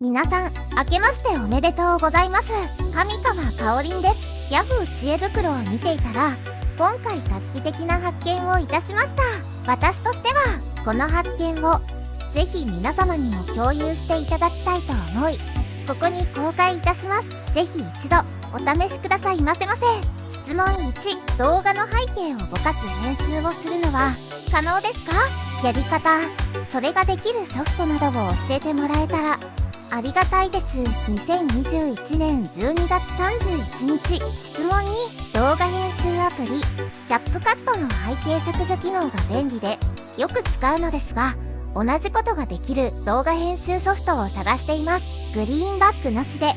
皆さん、明けましておめでとうございます。上川かおりんです。ヤフー知恵袋を見ていたら、今回画期的な発見をいたしました。私としては、この発見を、ぜひ皆様にも共有していただきたいと思い、ここに公開いたします。ぜひ一度、お試しくださいませませ。質問1、動画の背景をぼかす編集をするのは、可能ですか？やり方、それができるソフトなどを教えてもらえたら、ありがたいです。2021年12月31日、質問に動画編集アプリ、キャップカットの背景削除機能が便利で、よく使うのですが、同じことができる動画編集ソフトを探しています。グリーンバックなしで、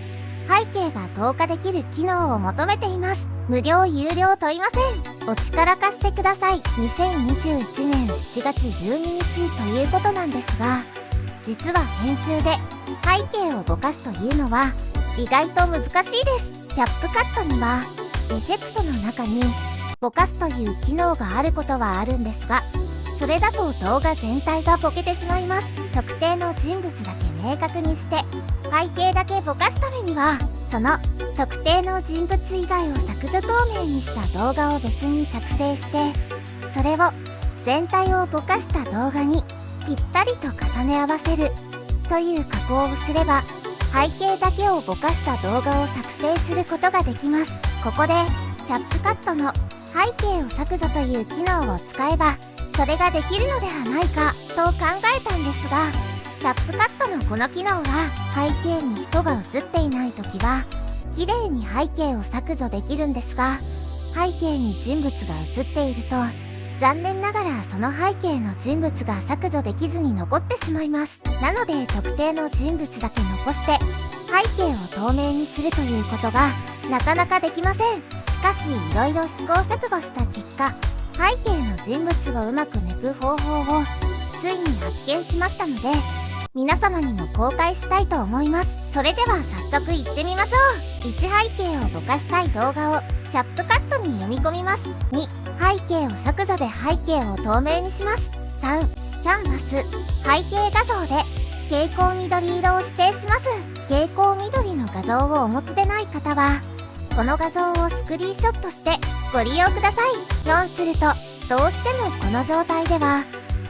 背景が同化できる機能を求めています。無料有料問いません。お力貸してください。2021年7月12日ということなんですが、実は編集で背景をぼかすというのは意外と難しいです。キャップカットにはエフェクトの中にぼかすという機能があることはあるんですが、それだと動画全体がぼけてしまいます。特定の人物だけ明確にして背景だけぼかすためには、その特定の人物以外を削除透明にした動画を別に作成して、それを全体をぼかした動画にぴったりと重ね合わせるという加工をすれば、背景だけをぼかした動画を作成することができます。ここでキャップカットの背景を削除という機能を使えば、それができるのではないかと考えたんですが、キャップカットのこの機能は背景に人が映っていないときは綺麗に背景を削除できるんですが、背景に人物が映っていると残念ながらその背景の人物が削除できずに残ってしまいます。なので特定の人物だけ残して背景を透明にするということがなかなかできません。しかしいろいろ試行錯誤した結果、背景の人物をうまく抜く方法をついに発見しましたので、皆様にも公開したいと思います。それでは早速行ってみましょう。1、背景をぼかしたい動画をキャップカットに読み込みます。2、背景を削除で背景を透明にします。3、キャンバス、背景画像で蛍光緑色を指定します。蛍光緑の画像をお持ちでない方は、この画像をスクリーンショットしてご利用ください。4すると、どうしてもこの状態では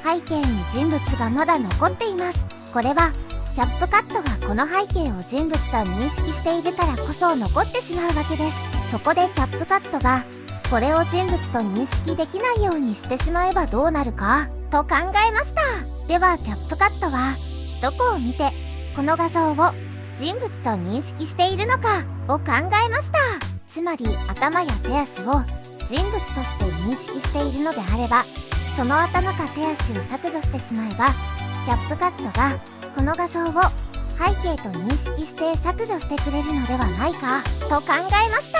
背景に人物がまだ残っています。これはキャップカットがこの背景を人物と認識しているからこそ残ってしまうわけです。そこでキャップカットがこれを人物と認識できないようにしてしまえばどうなるかと考えました。ではキャップカットはどこを見てこの画像を人物と認識しているのかを考えました。つまり頭や手足を人物として認識しているのであれば、その頭か手足を削除してしまえば、キャップカットがこの画像を背景と認識して削除してくれるのではないかと考えました。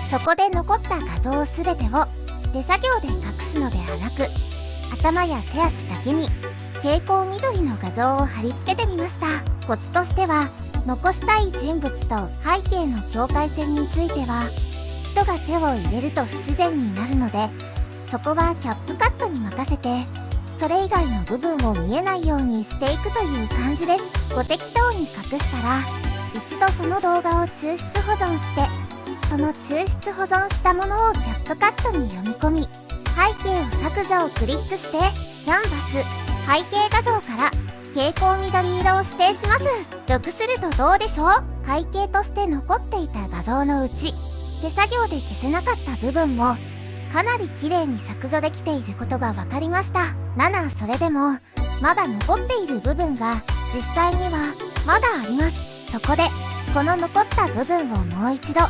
そこで残った画像すべてを手作業で隠すのではなく、頭や手足だけに蛍光緑の画像を貼り付けてみました。コツとしては、残したい人物と背景の境界線については人が手を入れると不自然になるので、そこはキャップカットに任せて、それ以外の部分を見えないようにしていくという感じです。ご適当に隠したら、一度その動画を抽出保存して、その抽出保存したものをキャップカットに読み込み、背景を削除をクリックして、キャンバス、背景画像から蛍光緑色を指定します。6するとどうでしょう？背景として残っていた画像のうち、手作業で消せなかった部分も、かなり綺麗に削除できていることが分かりました。7、それでもまだ残っている部分が実際にはまだあります。そこでこの残った部分をもう一度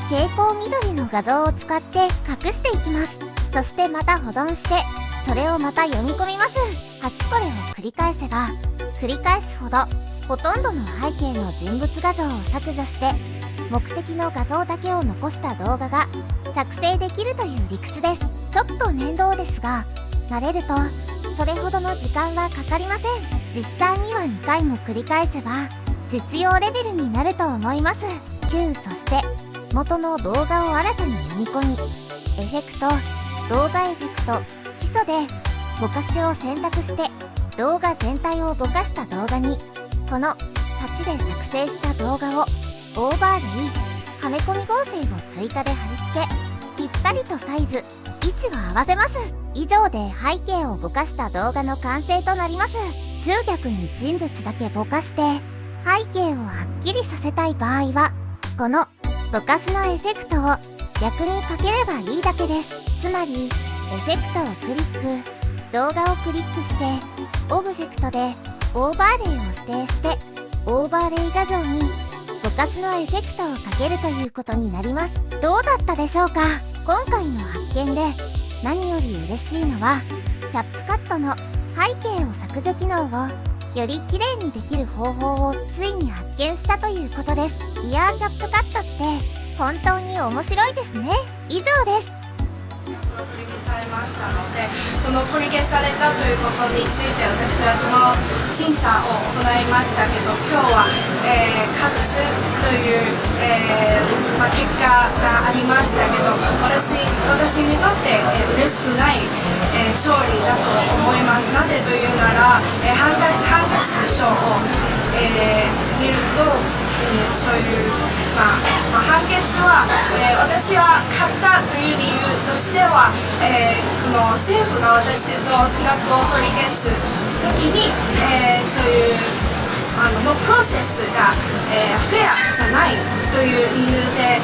蛍光緑の画像を使って隠していきます。そしてまた保存して、それをまた読み込みます。8、これを繰り返せば繰り返すほどほとんどの背景の人物画像を削除して、目的の画像だけを残した動画が作成できるという理屈です。ちょっと面倒ですが、慣れるとそれほどの時間はかかりません。実際には2回も繰り返せば実用レベルになると思います。9、そして元の動画を新たに読み込み、エフェクト、動画エフェクト、基礎でぼかしを選択して動画全体をぼかした動画にこの8で作成した動画をオーバーレイ、はめ込み合成を追加で貼り付け、ぴったりとサイズ、位置を合わせます。以上で背景をぼかした動画の完成となります。中逆に人物だけぼかして背景をはっきりさせたい場合は、このぼかしのエフェクトを逆にかければいいだけです。つまりエフェクトをクリック、動画をクリックしてオブジェクトでオーバーレイを指定してオーバーレイ画像にぼかしのエフェクトをかけるということになります。どうだったでしょうか。今回の発見で何より嬉しいのは、キャップカットの背景を削除機能をより綺麗にできる方法をついに発見したということです。イヤーキャップカットって本当に面白いですね。以上です。取り消されましたので、その取り消されたということについて私はその審査を行いましたけど、今日は、勝つという、結果がありましたけど、私にとって、嬉しくない、勝利だと思います。なぜというなら、判決書を、見ると、そういう、判決は、私は勝ったという理由としては、この政府が私の資格を取り消す時に、そういうのプロセスが、フェアじゃないという理由で、